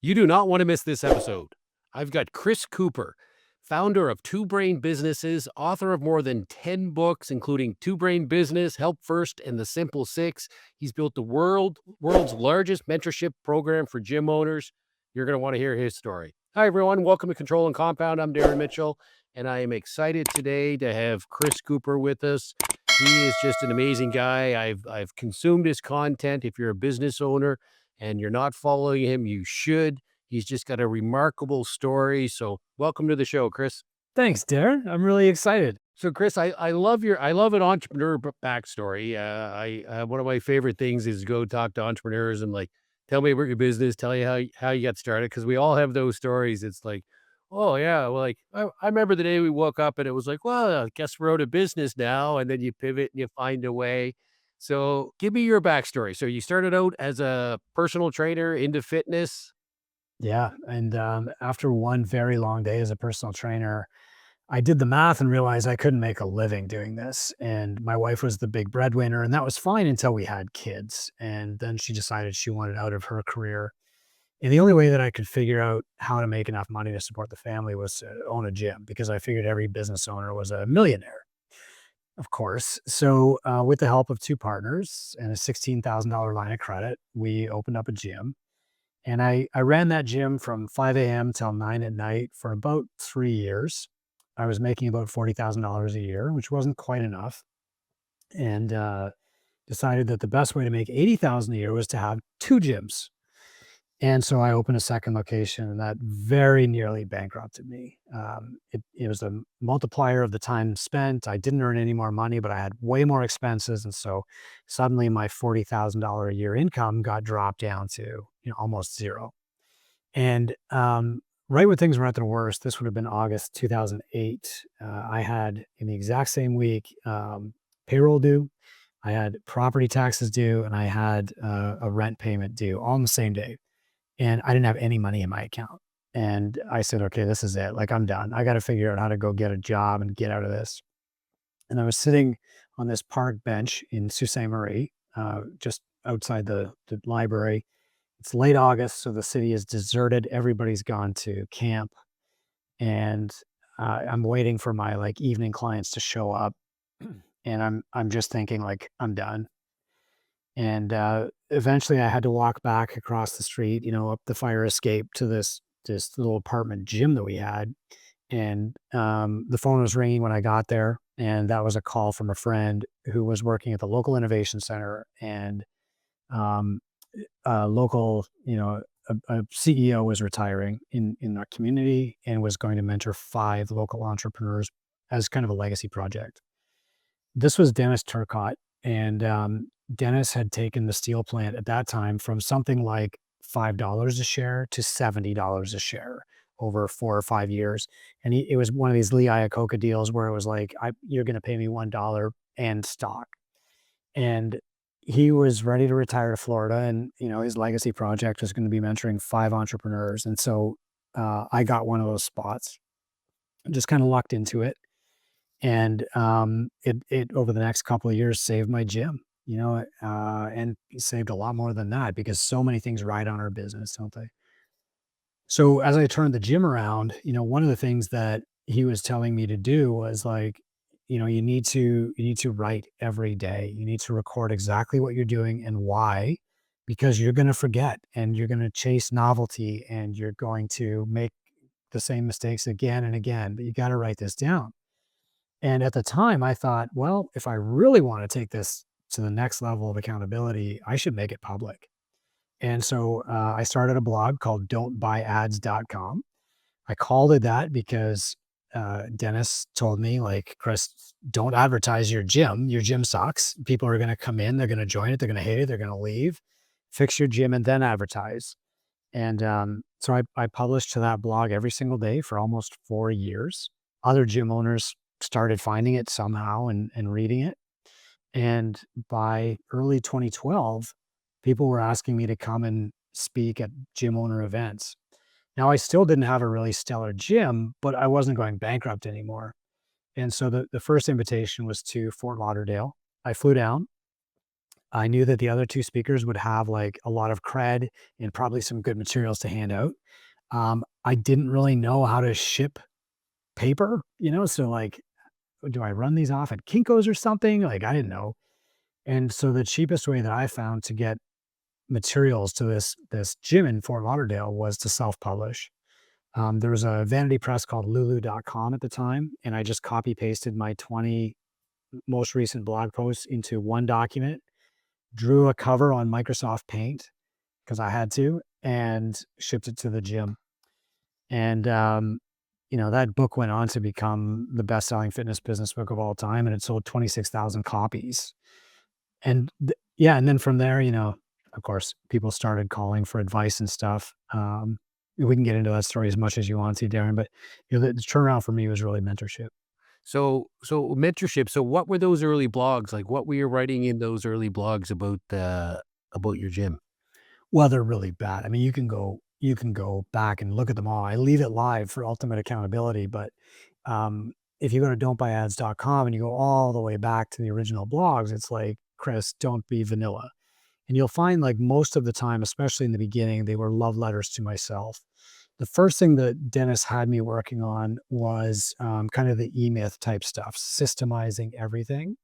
You do not want to miss this episode. I've got Chris Cooper, founder of Two Brain Businesses, author of more than 10 books, including Two Brain Business, Help First, and The Simple Six. He's built the world's largest mentorship program for gym owners. You're going to want to hear his story. Hi, everyone. Welcome to Control and Compound. I'm Darren Mitchell, and I am excited today to have Chris Cooper with us. He is just an amazing guy. I've consumed his content. If you're a business owner and you're not following him, you should. He's just got a remarkable story. So welcome to the show, Chris. Thanks, Darren. I'm really excited. So Chris, I love an entrepreneur backstory. I one of my favorite things is go talk to entrepreneurs and like tell me about your business, tell you how you got started, because we all have those stories. It's like, oh yeah, well, like I remember the day we woke up and it was like, well, I guess we're out of business now, and then you pivot and you find a way. So give me your backstory. So you started out as a personal trainer into fitness. Yeah. And after one very long day as a personal trainer, I did the math and realized I couldn't make a living doing this. And my wife was the big breadwinner, and that was fine until we had kids. And then she decided she wanted out of her career. And the only way that I could figure out how to make enough money to support the family was to own a gym, because I figured every business owner was a millionaire, of course. So, with the help of two partners and a $16,000 line of credit, we opened up a gym. And I ran that gym from 5 a.m. till 9 at night for about 3 years. I was making about $40,000 a year, which wasn't quite enough, and, decided that the best way to make 80,000 a year was to have 2 gyms. And so I opened a second location, and that very nearly bankrupted me. It was a multiplier of the time spent. I didn't earn any more money, but I had way more expenses, and so suddenly my $40,000 a year income got dropped down to, almost 0. And, right when things were at their worst, this would have been August 2008, I had, in the exact same week, payroll due, I had property taxes due, and I had, a rent payment due all on the same day. And I didn't have any money in my account. And I said, "Okay, this is it. Like, I'm done. I gotta figure out how to go get a job and get out of this." And I was sitting on this park bench in Sault Ste. Marie, just outside the library. It's late August, so the city is deserted. Everybody's gone to camp, and, I'm waiting for my, like, evening clients to show up, and I'm just thinking, like, "I'm done." And, eventually I had to walk back across the street, up the fire escape to this little apartment gym that we had. And, the phone was ringing when I got there, and that was a call from a friend who was working at the local innovation center, and, um, a local, a CEO was retiring in our community and was going to mentor 5 local entrepreneurs as kind of a legacy project. This was Dennis Turcotte, and, Dennis had taken the steel plant at that time from something like $5 a share to $70 a share over 4 or 5 years, and it was one of these Lee Iacocca deals where it was like, "You're gonna pay me $1 and stock." And he was ready to retire to Florida, and, his legacy project was gonna be mentoring 5 entrepreneurs, and so, I got one of those spots. Just kinda lucked into it. And, it over the next couple of years saved my gym, and saved a lot more than that, because so many things ride on our business, don't they? So as I turned the gym around, one of the things that he was telling me to do was like, you need to write every day. You need to record exactly what you're doing and why, because you're gonna forget, and you're gonna chase novelty, and you're going to make the same mistakes again and again, but you gotta write this down. And at the time, I thought, well, if I really want to take this to the next level of accountability, I should make it public. And so I started a blog called don'tbuyads.com. I called it that because Dennis told me, like, Chris, don't advertise your gym. Your gym sucks. People are going to come in, they're going to join it, they're going to hate it, they're going to leave. Fix your gym and then advertise. And so I published to that blog every single day for almost 4 years. Other gym owners started finding it somehow and reading it. And by early 2012, people were asking me to come and speak at gym owner events. Now, I still didn't have a really stellar gym, but I wasn't going bankrupt anymore. And so the first invitation was to Fort Lauderdale. I flew down. I knew that the other 2 speakers would have, like, a lot of cred and probably some good materials to hand out. I didn't really know how to ship paper, so, like, do I run these off at Kinko's or something? Like, I didn't know. And so the cheapest way that I found to get materials to this gym in Fort Lauderdale was to self-publish. There was a vanity press called lulu.com at the time, and I just copy pasted my 20 most recent blog posts into one document, drew a cover on Microsoft Paint because I had to, and shipped it to the gym. And that book went on to become the best-selling fitness business book of all time, and it sold 26,000 copies. Yeah, and then from there, of course, people started calling for advice and stuff. We can get into that story as much as you want to, Darren, but the turnaround for me was really mentorship. So mentorship. So what were those early blogs like? What were you writing in those early blogs about your gym? Well, they're really bad. I mean, you can go back and look at them all. I leave it live for ultimate accountability, but if you go to don'tbuyads.com and you go all the way back to the original blogs, it's like, Chris, don't be vanilla. And you'll find like most of the time, especially in the beginning, they were love letters to myself. The first thing that Dennis had me working on was kind of the E-Myth type stuff, systemizing everything.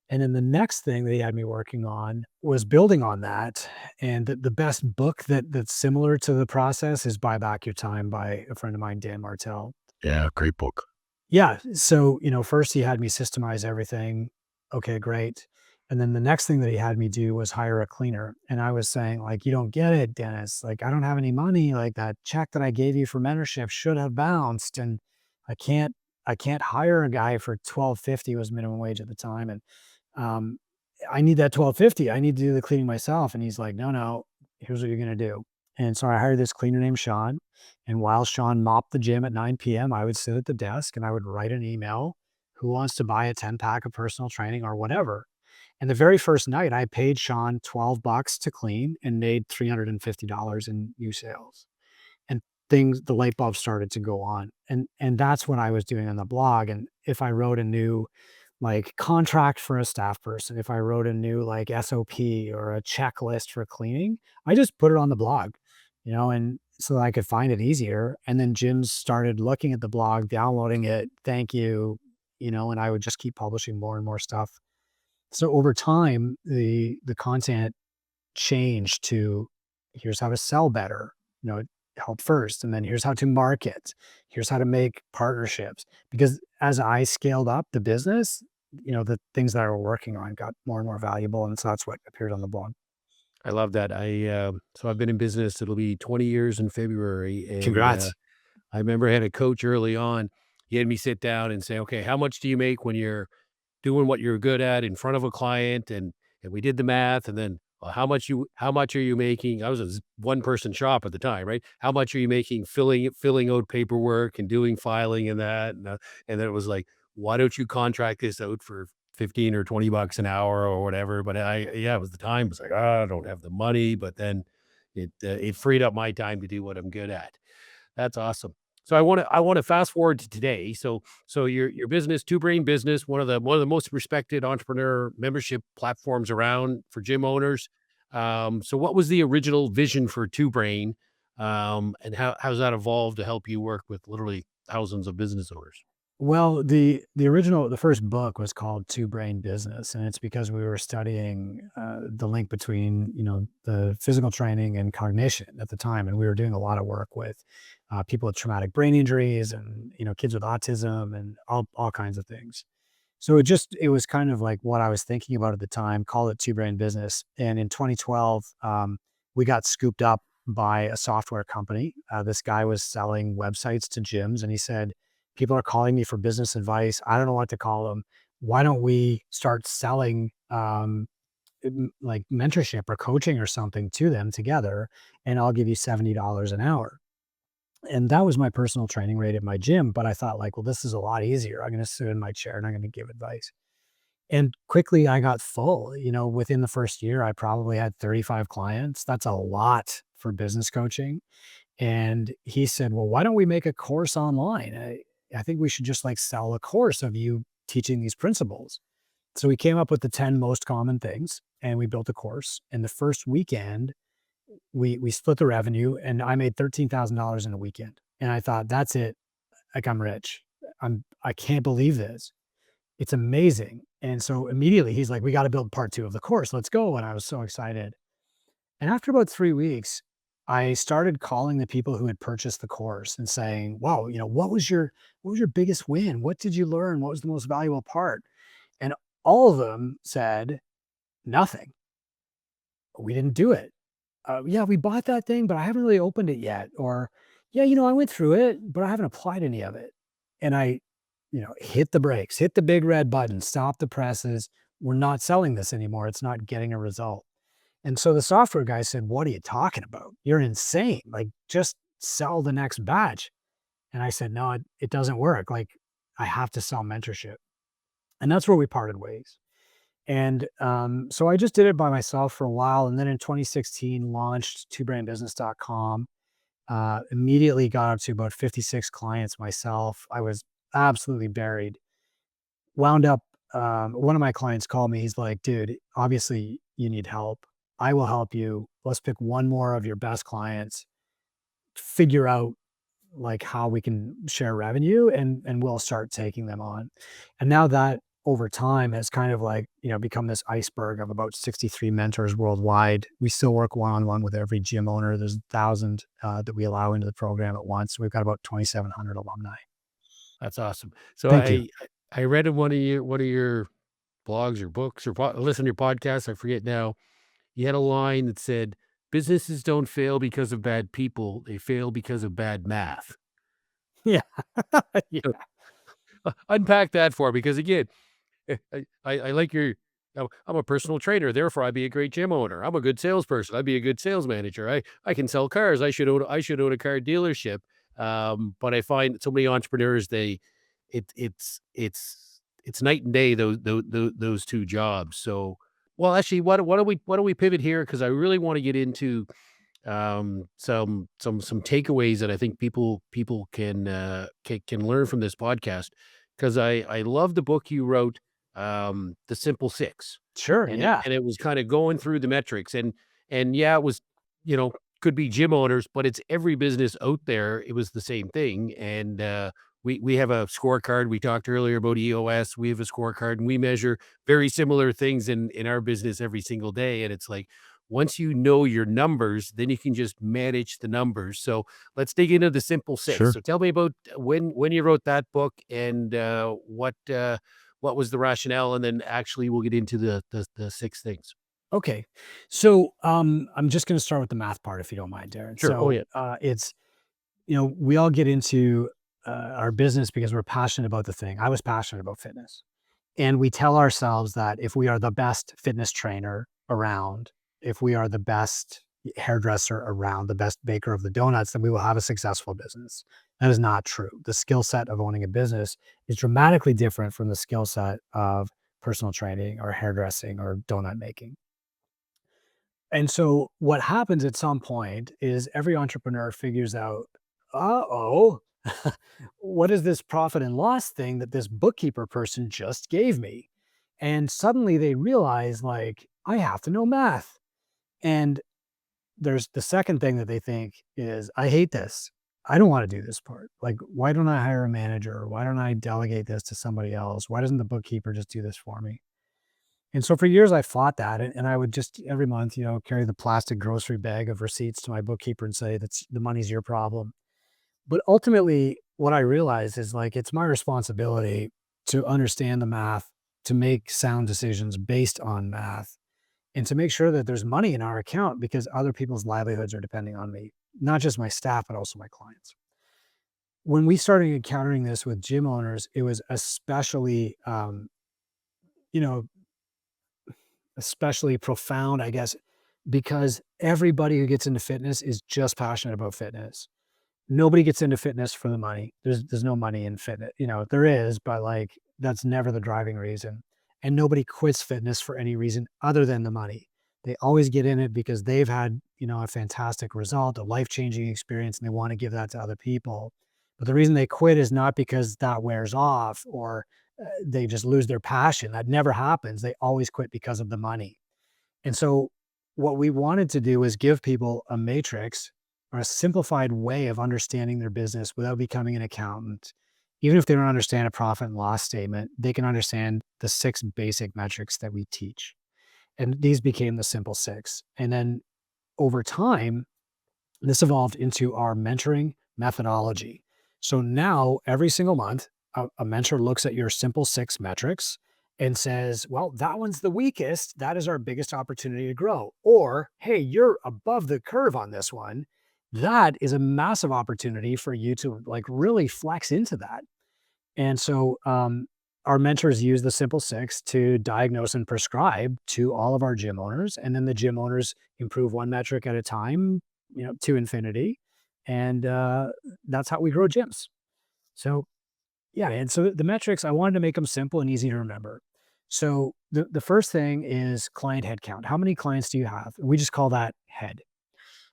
And then the next thing that he had me working on was building on that. And the best book that's similar to the process is Buy Back Your Time by a friend of mine, Dan Martell. Yeah, great book. Yeah. So, first he had me systemize everything. Okay, great. And then the next thing that he had me do was hire a cleaner. And I was saying, like, you don't get it, Dennis. Like, I don't have any money. Like that check that I gave you for mentorship should have bounced. And I can't, I can't hire a guy for 12.50 was minimum wage at the time. And um, I need that 12.50. I need to do the cleaning myself. And he's like, no, no, here's what you're gonna do. And so I hired this cleaner named Sean. And while Sean mopped the gym at 9 p.m., I would sit at the desk and I would write an email. Who wants to buy a 10 pack of personal training or whatever? And the very first night, I paid Sean 12 bucks to clean and made $350 in new sales. And the light bulb started to go on. And that's what I was doing on the blog. And if I wrote a new like contract for a staff person, if I wrote a new like SOP or a checklist for cleaning, I just put it on the blog, and so that I could find it easier. And then gyms started looking at the blog, downloading it, thank you, and I would just keep publishing more and more stuff. So over time, the content changed to here's how to sell better, help first, and then here's how to market, here's how to make partnerships. Because as I scaled up the business, the things that I were working on got more and more valuable, and so that's what appeared on the blog. I love that. So I've been in business. It'll be 20 years in February, and Congrats. I remember I had a coach early on. He had me sit down and say, "Okay, how much do you make when you're doing what you're good at in front of a client?" And we did the math, and then, "Well, how much are you making?" I was a one person shop at the time, right? How much are you making filling out paperwork and doing filing and that? And then it was like, why don't you contract this out for 15 or 20 bucks an hour or whatever? But yeah, it was the time. It was like, I don't have the money, but then it freed up my time to do what I'm good at. That's awesome. So I want to fast forward to today. So your business, Two Brain Business, one of the most respected entrepreneur membership platforms around for gym owners. So what was the original vision for Two Brain, and how's that evolved to help you work with literally thousands of business owners? Well, the first book was called Two Brain Business, and it's because we were studying the link between the physical training and cognition at the time, and we were doing a lot of work with people with traumatic brain injuries and kids with autism and all kinds of things. So it was kind of like what I was thinking about at the time. Call it Two Brain Business, and in 2012, we got scooped up by a software company. This guy was selling websites to gyms, and he said, "People are calling me for business advice. I don't know what to call them. Why don't we start selling like mentorship or coaching or something to them together, and I'll give you $70 an hour." And that was my personal training rate at my gym. But I thought, like, well, this is a lot easier. I'm going to sit in my chair and I'm going to give advice. And quickly I got full. Within the first year, I probably had 35 clients. That's a lot for business coaching. And he said, well, why don't we make a course online? I think we should just like sell a course of you teaching these principles. So we came up with the 10 most common things and we built a course. And the first weekend, we split the revenue and I made $13,000 in a weekend. And I thought, that's it. Like I'm rich. I can't believe this. It's amazing. And so immediately he's like, we got to build part two of the course. Let's go. And I was so excited. And after about 3 weeks, I started calling the people who had purchased the course and saying, wow, what was your biggest win? What did you learn? What was the most valuable part? And all of them said, nothing. We didn't do it. Yeah, we bought that thing, but I haven't really opened it yet. Or, yeah, I went through it, but I haven't applied any of it. And I, hit the brakes, hit the big red button, stop the presses. We're not selling this anymore. It's not getting a result. And so the software guy said, what are you talking about? You're insane. Like, just sell the next batch. And I said, no, it doesn't work. Like, I have to sell mentorship. And that's where we parted ways. And so I just did it by myself for a while. And then in 2016, launched twobrainbusiness.com. Immediately got up to about 56 clients myself. I was absolutely buried. Wound up, one of my clients called me. He's like, dude, obviously you need help. I will help you. Let's pick one more of your best clients, figure out like how we can share revenue and we'll start taking them on. And now that over time has kind of like, become this iceberg of about 63 mentors worldwide. We still work one-on-one with every gym owner. There's 1,000 that we allow into the program at once. We've got about 2,700 alumni. That's awesome. So Thank you. I read in one of your blogs or books or listen to your podcast, I forget now. You had a line that said, "Businesses don't fail because of bad people; they fail because of bad math." Yeah. Yeah. So, unpack that for me, because again, I like your. I'm a personal trainer, therefore I'd be a great gym owner. I'm a good salesperson. I'd be a good sales manager. I can sell cars. I should own a car dealership. But I find so many entrepreneurs, it's night and day, those two jobs. So, well, actually, why don't we pivot here, because I really want to get into some takeaways that I think people can learn from this podcast, because I love the book you wrote, The Simple Six, Sure. and it Yeah. and it was kind of going through the metrics, and yeah, it was, could be gym owners, but it's every business out there. It was the same thing. And we have a scorecard. We talked earlier about EOS. We have a scorecard, and we measure very similar things in our business every single day. And it's like, once you know your numbers, then you can just manage the numbers. So let's dig into the Simple Six. Sure. So tell me about when you wrote that book, and what was the rationale, and then actually we'll get into the six things. Okay. So I'm just going to start with the math part, if you don't mind, Darren. Sure. Oh So yeah. it's, we all get into our business because we're passionate about the thing. I was passionate about fitness. And we tell ourselves that if we are the best fitness trainer around, if we are the best hairdresser around, the best baker of the donuts, then we will have a successful business. That is not true. The skill set of owning a business is dramatically different from the skill set of personal training or hairdressing or donut making. And so what happens at some point is every entrepreneur figures out, uh-oh, what is this profit and loss thing that this bookkeeper person just gave me? And suddenly they realize, like, I have to know math. And there's the second thing that they think is, I hate this. I don't want to do this part. Like, why don't I hire a manager? Why don't I delegate this to somebody else? Why doesn't the bookkeeper just do this for me? And so for years I fought that, and I would just every month, carry the plastic grocery bag of receipts to my bookkeeper and say, that's the money's your problem. But ultimately, what I realized is like it's my responsibility to understand the math, to make sound decisions based on math, and to make sure that there's money in our account because other people's livelihoods are depending on me, not just my staff, but also my clients. When we started encountering this with gym owners, it was especially, you know, especially profound, I guess, because everybody who gets into fitness is just passionate about fitness. Nobody gets into fitness for the money. There's no money in fitness. There is, but like that's never the driving reason. And nobody quits fitness for any reason other than the money. They always get in it because they've had, a fantastic result, a life-changing experience, and they want to give that to other people. But the reason they quit is not because that wears off or they just lose their passion. That never happens. They always quit because of the money. And so what we wanted to do is give people a matrix or a simplified way of understanding their business without becoming an accountant. Even if they don't understand a profit and loss statement, they can understand the 6 basic metrics that we teach. And these became the simple 6. And then over time, this evolved into our mentoring methodology. So now every single month, a mentor looks at your simple 6 metrics and says, well, that one's the weakest. That is our biggest opportunity to grow. Or, hey, you're above the curve on this one. That is a massive opportunity for you to like really flex into that. And so our mentors use the simple 6 to diagnose and prescribe to all of our gym owners. And then the gym owners improve one metric at a time, to infinity. And that's how we grow gyms. So, yeah. And so the metrics, I wanted to make them simple and easy to remember. So the first thing is client head count. How many clients do you have? We just call that head.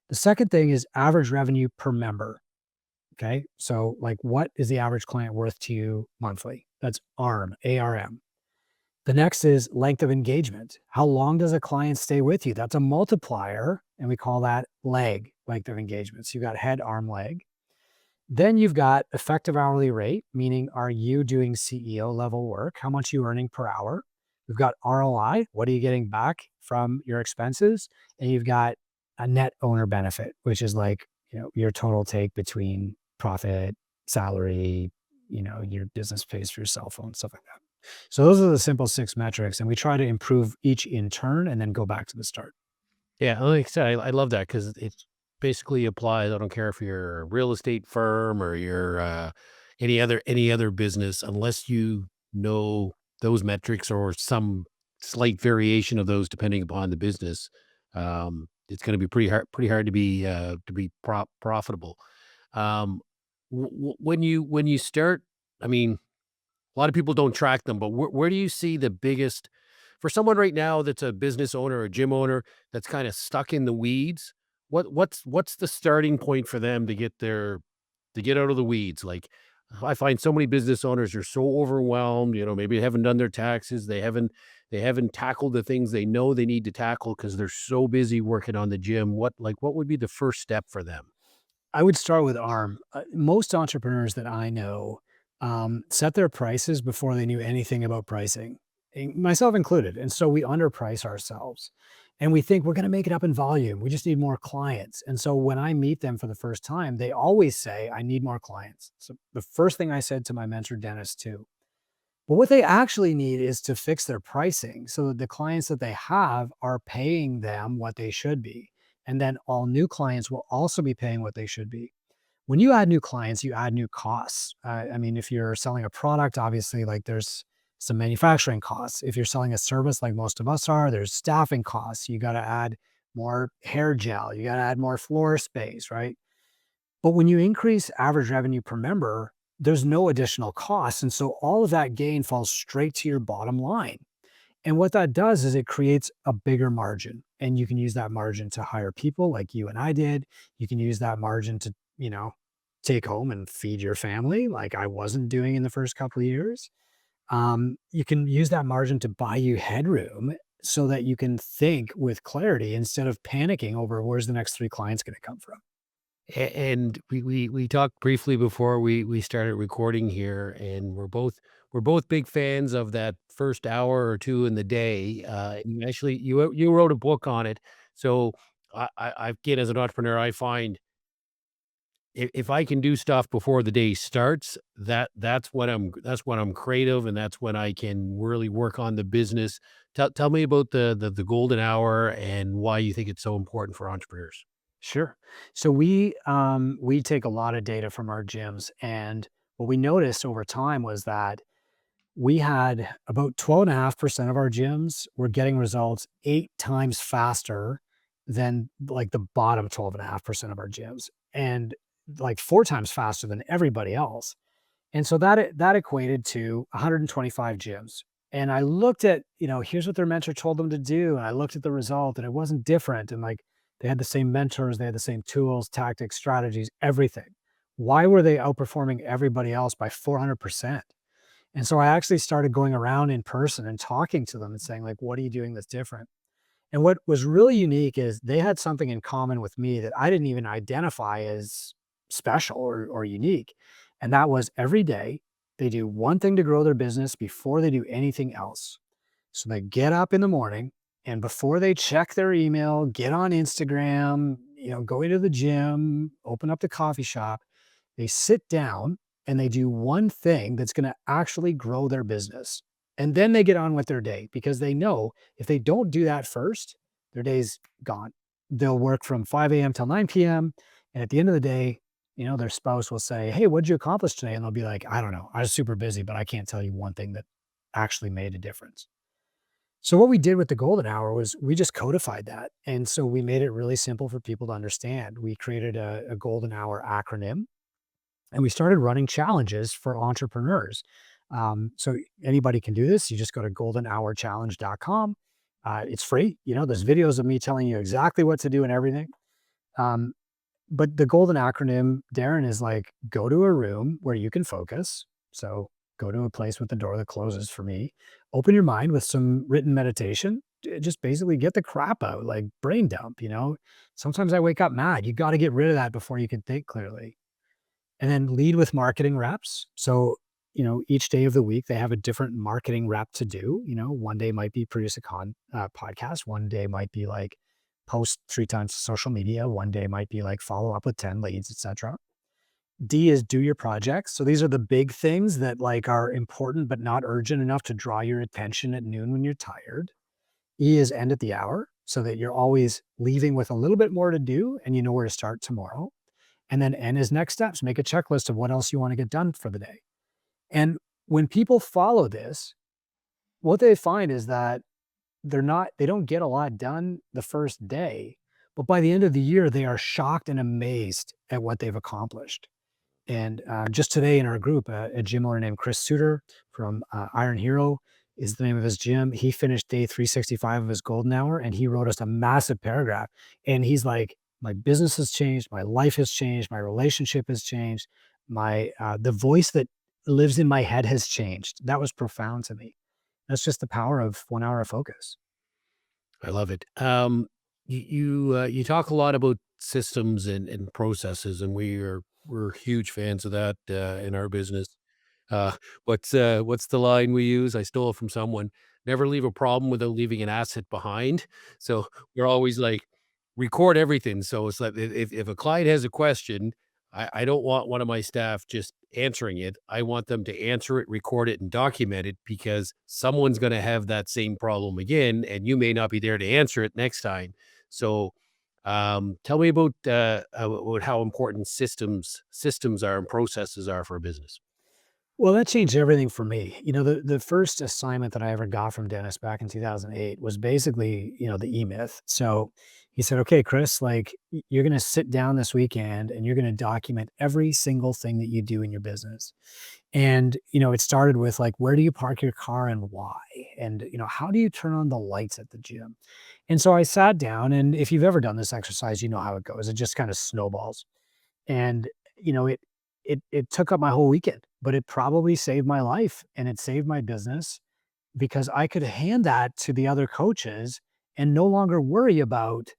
The second thing is average revenue per member. Okay. So, like, what is the average client worth to you monthly? That's ARM, ARM. The next is length of engagement. How long does a client stay with you? That's a multiplier. And we call that leg, length of engagement. So, you've got head, arm, leg. Then you've got effective hourly rate, meaning are you doing CEO level work? How much are you earning per hour? We've got ROI. What are you getting back from your expenses? And you've got a net owner benefit, which is like, your total take between profit, salary, your business pays for your cell phone, stuff like that. So those are the simple 6 metrics. And we try to improve each in turn and then go back to the start. Yeah, like I said, I love that because it basically applies. I don't care if you're a real estate firm or you're any other business, unless you know those metrics or some slight variation of those, depending upon the business. It's going to be pretty hard to be profitable. Um, when you start, I mean, a lot of people don't track them, but where do you see the biggest for someone right now that's a business owner or a gym owner that's kinda stuck in the weeds, what's the starting point for them to get out of the weeds? Like, I find so many business owners are so overwhelmed, maybe they haven't done their taxes, they haven't tackled the things they know they need to tackle because 'cause they're so busy working on the gym. What would be the first step for them? I would start with ARM. Most entrepreneurs that I know set their prices before they knew anything about pricing, myself included. And so we underprice ourselves and we think we're going to make it up in volume. We just need more clients. And so when I meet them for the first time, they always say, I need more clients. So the first thing I said to my mentor, Dennis, too, but what they actually need is to fix their pricing so that the clients that they have are paying them what they should be. And then all new clients will also be paying what they should be. When you add new clients, you add new costs. I mean, if you're selling a product, obviously, like there's some manufacturing costs. If you're selling a service, like most of us are, there's staffing costs. You got to add more hair gel. You got to add more floor space, right? But when you increase average revenue per member, there's no additional costs. And so all of that gain falls straight to your bottom line. And what that does is it creates a bigger margin. And you can use that margin to hire people like you and I did. You can use that margin to, take home and feed your family like I wasn't doing in the first couple of years. You can use that margin to buy you headroom so that you can think with clarity instead of panicking over where's the next 3 clients going to come from. And we talked briefly before we started recording here, and we're both big fans of that first hour or 2 in the day. You actually you wrote a book on it. So again, as an entrepreneur, I find if I can do stuff before the day starts, that's when I'm creative, and that's when I can really work on the business. Tell me about the golden hour and why you think it's so important for entrepreneurs. Sure. So we take a lot of data from our gyms, and what we noticed over time was that we had about 12.5% of our gyms were getting results 8 times faster than like the bottom 12.5% of our gyms, and like 4 times faster than everybody else. And so that equated to 125 gyms. And I looked at, here's what their mentor told them to do. And I looked at the result and it wasn't different. And like they had the same mentors, they had the same tools, tactics, strategies, everything. Why were they outperforming everybody else by 400%? And so I actually started going around in person and talking to them and saying, like, what are you doing that's different? And what was really unique is they had something in common with me that I didn't even identify as special or unique. And that was every day they do one thing to grow their business before they do anything else. So they get up in the morning and before they check their email, get on Instagram, go into the gym, open up the coffee shop, they sit down and they do one thing that's going to actually grow their business. And then they get on with their day because they know if they don't do that first, their day's gone. They'll work from 5 a.m. till 9 p.m. And at the end of the day, their spouse will say, "Hey, what'd you accomplish today?" And they'll be like, "I don't know. I was super busy, but I can't tell you one thing that actually made a difference." So what we did with the golden hour was we just codified that. And so we made it really simple for people to understand. We created a golden hour acronym and we started running challenges for entrepreneurs. So anybody can do this. You just go to goldenhourchallenge.com. It's free. There's videos of me telling you exactly what to do and everything. Um, but the golden acronym, Darren, is like go to a room where you can focus. So go to a place with the door that closes for me. Open your mind with some written meditation. Just basically get the crap out, like brain dump. Sometimes I wake up mad. You got to get rid of that before you can think clearly. And then lead with marketing reps. So, each day of the week, they have a different marketing rep to do. One day might be produce a podcast. One day might be like post 3 times to social media. One day might be like follow up with 10 leads, etc. D is do your projects. So these are the big things that like are important, but not urgent enough to draw your attention at noon when you're tired. E is end at the hour so that you're always leaving with a little bit more to do and you know where to start tomorrow. And then N is next steps. Make a checklist of what else you want to get done for the day. And when people follow this, what they find is that they don't get a lot done the first day, but by the end of the year, they are shocked and amazed at what they've accomplished. And just today in our group, a gym owner named Chris Suter from Iron Hero is the name of his gym. He finished day 365 of his golden hour and he wrote us a massive paragraph. And he's like, my business has changed, my life has changed, my relationship has changed, the voice that lives in my head has changed. That was profound to me. That's just the power of 1 hour of focus. I love it. You talk a lot about systems and processes, and we're huge fans of that in our business. Uh, what's the line we use? I stole it from someone. Never leave a problem without leaving an asset behind. So we're always like record everything. So it's like if a client has a question, I don't want one of my staff just answering it. I want them to answer it, record it, and document it because someone's going to have that same problem again, and you may not be there to answer it next time. So tell me about how important systems are and processes are for a business. Well, that changed everything for me. The first assignment that I ever got from Dennis back in 2008 was basically, the E-Myth. So he said, okay, Chris, like you're going to sit down this weekend and you're going to document every single thing that you do in your business. And, it started with like, where do you park your car and why? And, how do you turn on the lights at the gym? And so I sat down and if you've ever done this exercise, you know how it goes. It just kind of snowballs. And, it took up my whole weekend, but it probably saved my life and it saved my business because I could hand that to the other coaches and no longer worry about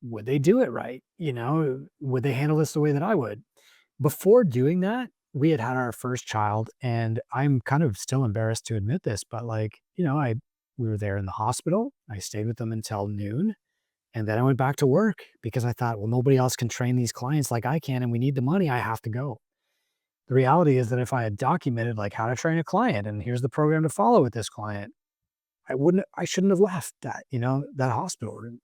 would they do it right? Would they handle this the way that I would? Before doing that, we had our first child and I'm kind of still embarrassed to admit this, but like, we were there in the hospital. I stayed with them until noon. And then I went back to work because I thought, well, nobody else can train these clients like I can, and we need the money. I have to go. The reality is that if I had documented like how to train a client and here's the program to follow with this client, I shouldn't have left that hospital room.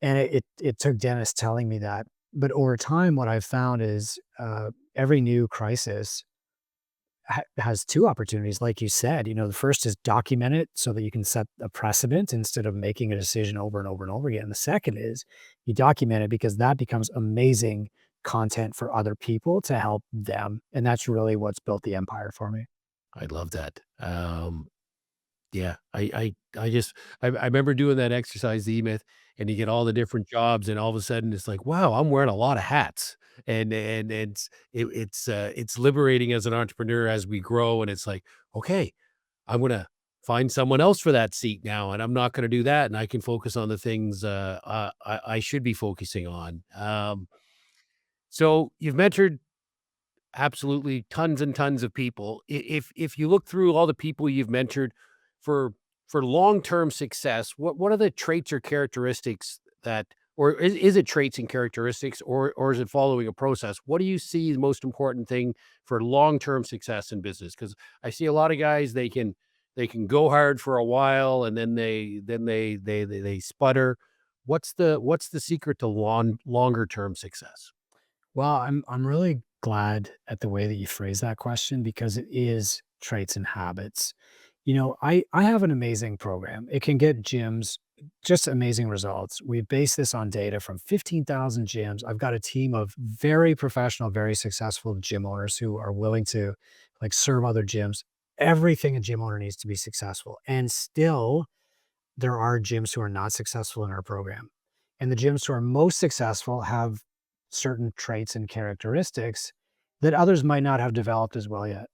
And it took Dennis telling me that. But over time, what I've found is every new crisis has two opportunities, like you said. The first is document it so that you can set a precedent instead of making a decision over and over and over again. The second is you document it because that becomes amazing content for other people to help them. And that's really what's built the empire for me. I love that. Yeah, I remember doing that exercise, the E-Myth, and you get all the different jobs, and all of a sudden it's like, wow, I'm wearing a lot of hats. and it's liberating as an entrepreneur as we grow, and it's like, okay, I'm gonna find someone else for that seat now, and I'm not gonna do that, and I can focus on the things I should be focusing on. So you've mentored absolutely tons and tons of people. If you look through all the people you've mentored for long-term success, what are the traits or characteristics that, or is it traits and characteristics, or is it following a process? What do you see the most important thing for long-term success in business? Because I see a lot of guys, they can go hard for a while and then they sputter. What's the secret to longer term success? Well, I'm really glad at the way that you phrase that question because it is traits and habits. I have an amazing program. It can get gyms just amazing results. We base this on data from 15,000 gyms. I've got a team of very professional, very successful gym owners who are willing to like serve other gyms. Everything a gym owner needs to be successful. And still, there are gyms who are not successful in our program. And the gyms who are most successful have certain traits and characteristics that others might not have developed as well yet.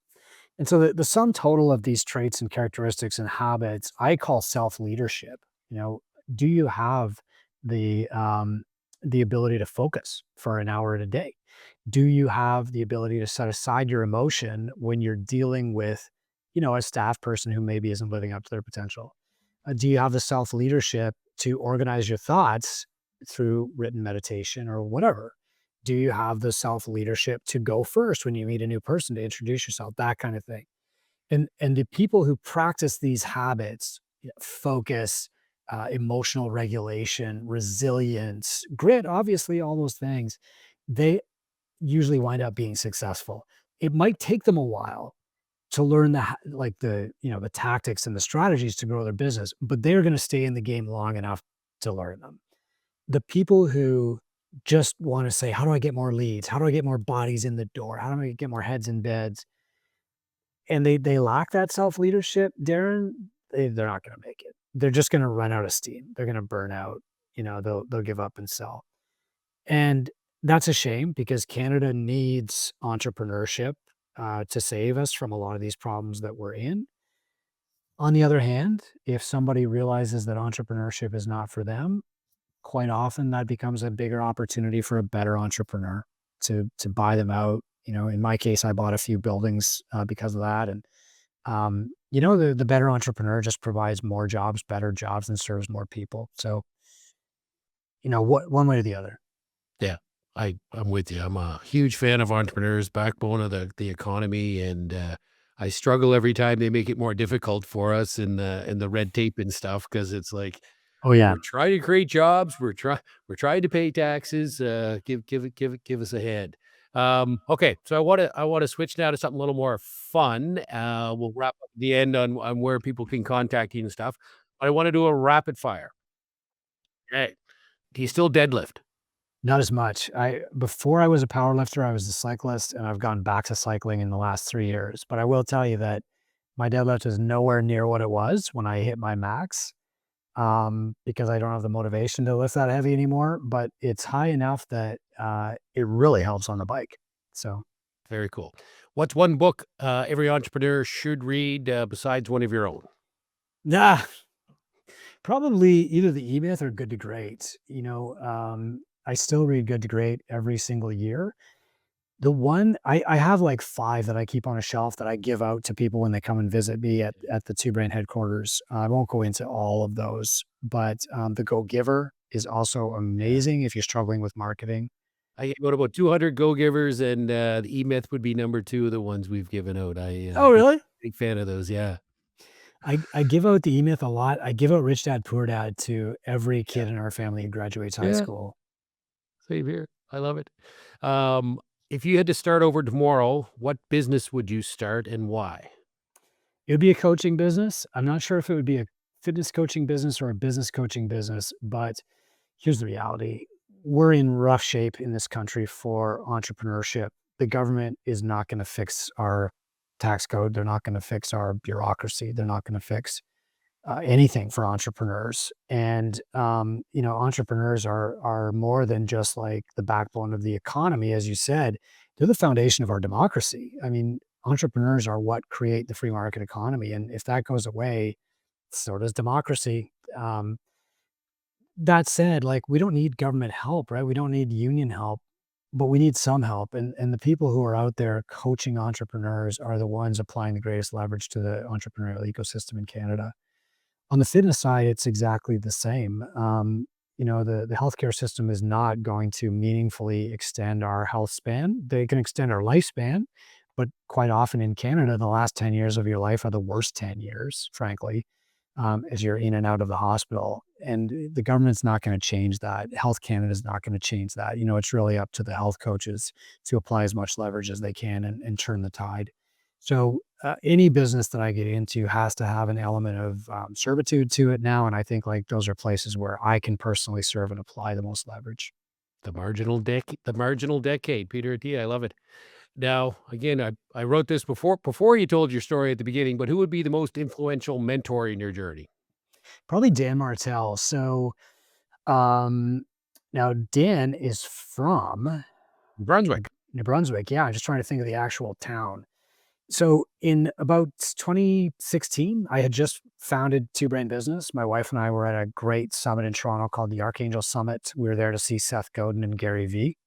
And so the sum total of these traits and characteristics and habits, I call self-leadership. You know, do you have the ability to focus for an hour in a day? Do you have the ability to set aside your emotion when you're dealing with, a staff person who maybe isn't living up to their potential? Do you have the self-leadership to organize your thoughts through written meditation or whatever? Do you have the self-leadership to go first when you meet a new person to introduce yourself? That kind of thing. And the people who practice these habits, focus, emotional regulation, resilience, grit, obviously all those things, they usually wind up being successful. It might take them a while to learn the tactics and the strategies to grow their business, but they're going to stay in the game long enough to learn them. The people who just want to say, how do I get more leads? How do I get more bodies in the door? How do I get more heads in beds? And they lack that self-leadership, Darren, they're not gonna make it. They're just gonna run out of steam. They're gonna burn out, they'll give up and sell. And that's a shame because Canada needs entrepreneurship, to save us from a lot of these problems that we're in. On the other hand, if somebody realizes that entrepreneurship is not for them, quite often that becomes a bigger opportunity for a better entrepreneur to buy them out. In my case, I bought a few buildings, because of that, and the better entrepreneur just provides more jobs, better jobs, and serves more people. So, what one way or the other. Yeah, I'm with you. I'm a huge fan of entrepreneurs, backbone of the economy, and I struggle every time they make it more difficult for us in the red tape and stuff because it's like Oh yeah, we're trying to create jobs, we're trying to pay taxes. Give us a hand. Okay, so I want to switch now to something a little more fun. We'll wrap up at the end on where people can contact you and stuff. I want to do a rapid fire. Okay, do you still deadlift? not as much. I Before I was a power lifter, I was a cyclist, and I've gone back to cycling in the last 3 years. But I will tell you that my deadlift is nowhere near what it was when I hit my max. Because I don't have the motivation to lift that heavy anymore, but it's high enough that, it really helps on the bike. So, Very cool. What's one book every entrepreneur should read besides one of your own? yeah, probably either the E-Myth or Good to Great. I still read Good to Great every single year. The one I have like 5 that I keep on a shelf that I give out to people when they come and visit me at the Two Brain headquarters. I won't go into all of those, but, The Go Giver is also Yeah. amazing if you're struggling with marketing. I gave out about 200 Go-Givers, and the E-Myth would be number 2 of the ones we've given out. Oh, really? Big fan of those, yeah. I give out the E-Myth a lot. I give out Rich Dad Poor Dad to every Yeah. kid in our family who graduates high Yeah, school. same here. I love it. If you had to start over tomorrow, what business would you start and why? It would be a coaching business. I'm not sure if it would be a fitness coaching business or a business coaching business, but here's the reality. We're in rough shape in this country for entrepreneurship. The government is not going to fix our tax code. They're not going to fix our bureaucracy. They're not going to fix anything for entrepreneurs. And entrepreneurs are more than just like the backbone of the economy, as you said. They're the foundation of our democracy. I mean, entrepreneurs are what create the free market economy, and if that goes away, so does democracy. That said, like, we don't need government help, right? We don't need union help, but we need some help. And the people who are out there coaching entrepreneurs are the ones applying the greatest leverage to the entrepreneurial ecosystem in Canada. On the fitness side, it's exactly the same. The healthcare system is not going to meaningfully extend our health span. They can extend our lifespan, but quite often in Canada, the last 10 years of your life are the worst 10 years, frankly, as you're in and out of the hospital. And the government's not going to change that. Health Canada is not going to change that. It's really up to the health coaches to apply as much leverage as they can and turn the tide. So any business that I get into has to have an element of servitude to it now, and I think like those are places where I can personally serve and apply the most leverage. The marginal decade, Peter T. I love it. Now, again, I wrote this before you told your story at the beginning, but who would be the most influential mentor in your journey? Probably Dan Martell. So um, now Dan is from Brunswick. New Brunswick. Yeah, I'm just trying to think of the actual town. So in about 2016, I had just founded Two Brain Business. My wife and I were at a great summit in Toronto called the Archangel Summit. We were there to see Seth Godin and Gary Vee.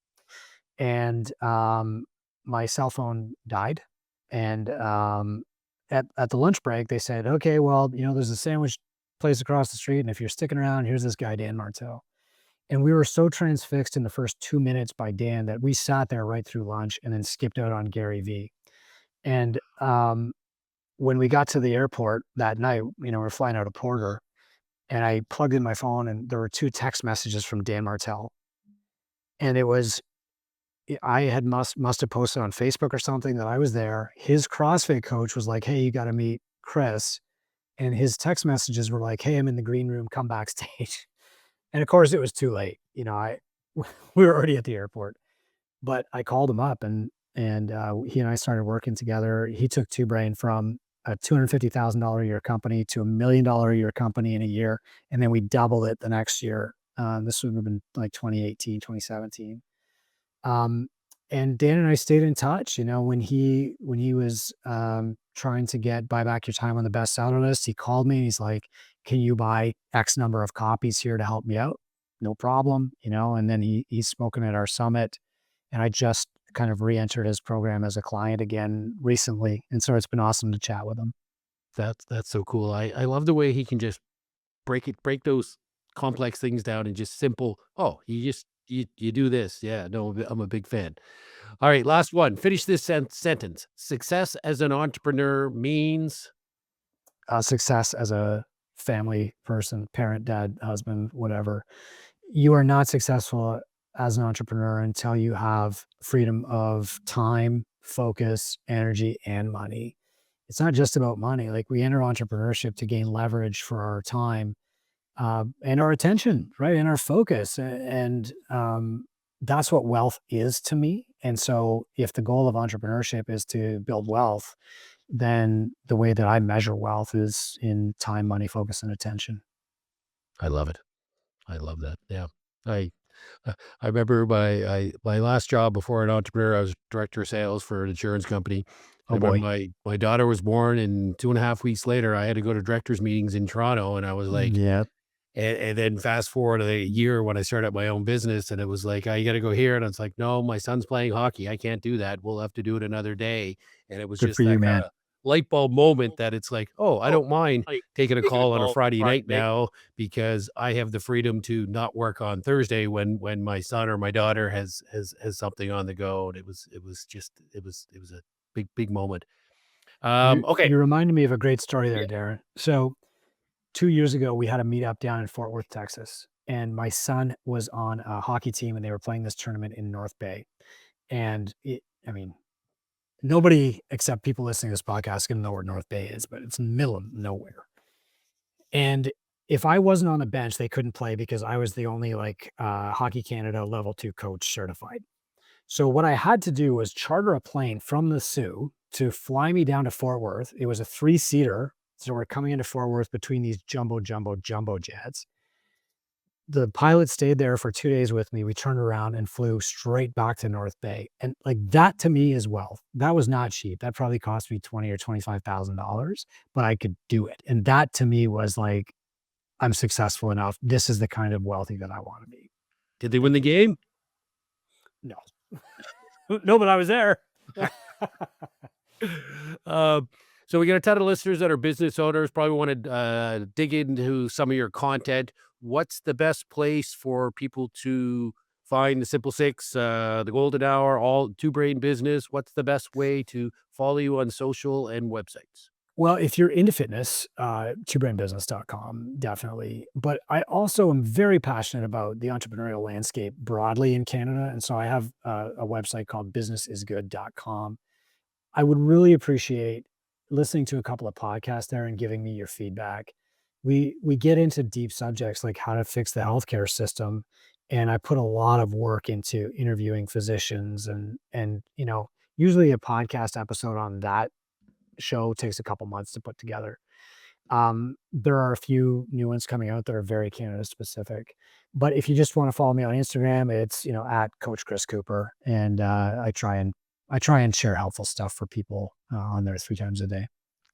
And my cell phone died. And at the lunch break, they said, okay, well, there's a sandwich place across the street. And if you're sticking around, here's this guy, Dan Martell. And we were so transfixed in the first 2 minutes by Dan that we sat there right through lunch and then skipped out on Gary Vee. And when we got to the airport that night, we're flying out of Porter, and I plugged in my phone, and there were two text messages from Dan Martell, and it was I had must have posted on Facebook or something that I was there. His CrossFit coach was like, "Hey, you got to meet Chris," and his text messages were like, "Hey, I'm in the green room. Come backstage." And of course, it was too late. I we were already at the airport. But I called him up and he and I started working together. He took Two Brain from a $250,000 a year company to $1 million a year company in a year, and then we doubled it the next year. This would have been like 2018, 2017. Um, and Dan and I stayed in touch. When he was trying to get buy back your time on the bestseller list, he called me and he's like, "Can you buy X number of copies here to help me out?" No problem. And then he's spoken at our summit, and I just kind of re-entered his program as a client again recently, and so it's been awesome to chat with him. That's so cool. I love the way he can just break those complex things down and just simple. Oh, you do this. Yeah, no, I'm a big fan. All right, last one. Finish this sentence. Success as an entrepreneur means Success as a family person, parent, dad, husband, whatever. You are not successful as an entrepreneur until you have freedom of time, focus, energy, and money. It's not just about money. Like, we enter entrepreneurship to gain leverage for our time, and our attention, right? And our focus. And that's what wealth is to me. And so, if the goal of entrepreneurship is to build wealth, then the way that I measure wealth is in time, money, focus, and attention. I love it. I love that. Yeah. I I remember my last job before an entrepreneur, I was director of sales for an insurance company. Oh And when boy. my daughter was born and 2.5 weeks later, I had to go to directors meetings in Toronto, and I was like, Yeah. and then fast forward a year when I started my own business, and it was like, "You gotta go here," and it's like, "No, my son's playing hockey. I can't do that. We'll have to do it another day." And it was Good for just you, that man. kinda light bulb moment that it's like, "Oh, I don't mind taking a call on a Friday night now because I have the freedom to not work on Thursday when my son or my daughter has something on the go." And it was a big moment. You Okay. you reminded me of a great story Yeah. there, Darren. So 2 years ago, we had a meetup down in Fort Worth, Texas, and my son was on a hockey team, and they were playing this tournament in North Bay. And I mean, nobody except people listening to this podcast is going to know where North Bay is, but it's in the middle of nowhere. And if I wasn't on the bench, they couldn't play because I was the only like Hockey Canada level 2 coach certified. So what I had to do was charter a plane from the Sioux to fly me down to Fort Worth. It was a 3-seater, So we're coming into Fort Worth between these jumbo jets. The pilot stayed there for 2 days with me. We turned around and flew straight back to North Bay. And like that to me is wealth. That was not cheap. That probably cost me $20,000 or $25,000, but I could do it. And that to me was like, I'm successful enough. This is the kind of wealthy that I want to be. Did they win the game? No. No, but I was there. So we got a ton of listeners that are business owners, probably want to dig into some of your content. What's the best place for people to find the Simple Six, the Golden Hour, all Two Brain Business? What's the best way to follow you on social and websites? Well, if you're into fitness, twobrainbusiness.com, definitely. But I also am very passionate about the entrepreneurial landscape broadly in Canada. And so I have a website called businessisgood.com. I would really appreciate listening to a couple of podcasts there and giving me your feedback. We get into deep subjects like how to fix the healthcare system, and I put a lot of work into interviewing physicians and usually a podcast episode on that show takes a couple months to put together. There are a few new ones coming out that are very Canada specific. But if you just want to follow me on Instagram, it's at Coach Chris Cooper, and I try and share helpful stuff for people on there 3 times a day.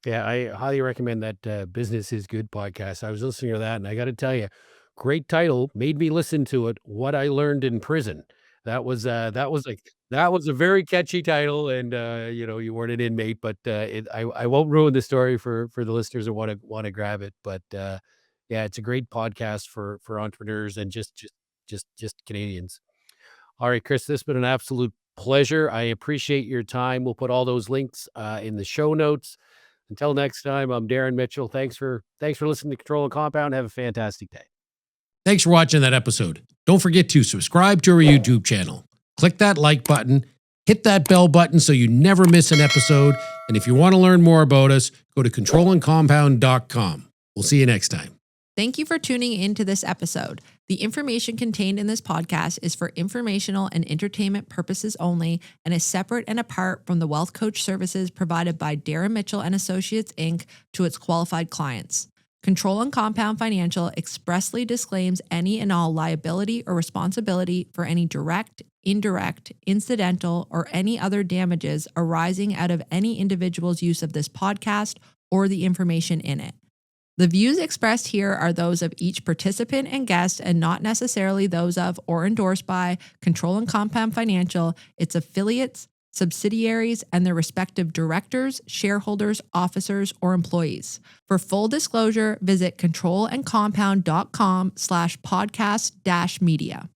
Yeah, I highly recommend that Business is Good podcast. I was listening to that, and I got to tell you, great title, made me listen to it. What I Learned in Prison. That was a very catchy title, and you weren't an inmate, but I won't ruin the story for the listeners that want to grab it. But yeah, it's a great podcast for entrepreneurs and just Canadians. All right, Chris, this has been an absolute pleasure. I appreciate your time. We'll put all those links in the show notes. Until next time, I'm Darren Mitchell. Thanks for listening to Control and Compound. Have a fantastic day. Thanks for watching that episode. Don't forget to subscribe to our YouTube channel. Click that like button, hit that bell button so you never miss an episode. And if you want to learn more about us, go to controlandcompound.com. We'll see you next time. Thank you for tuning into this episode. The information contained in this podcast is for informational and entertainment purposes only and is separate and apart from the wealth coach services provided by Darren Mitchell and Associates, Inc. to its qualified clients. Control and Compound Financial expressly disclaims any and all liability or responsibility for any direct, indirect, incidental, or any other damages arising out of any individual's use of this podcast or the information in it. The views expressed here are those of each participant and guest and not necessarily those of or endorsed by Control and Compound Financial, its affiliates, subsidiaries, and their respective directors, shareholders, officers, or employees. For full disclosure, visit controlandcompound.com/podcast-media.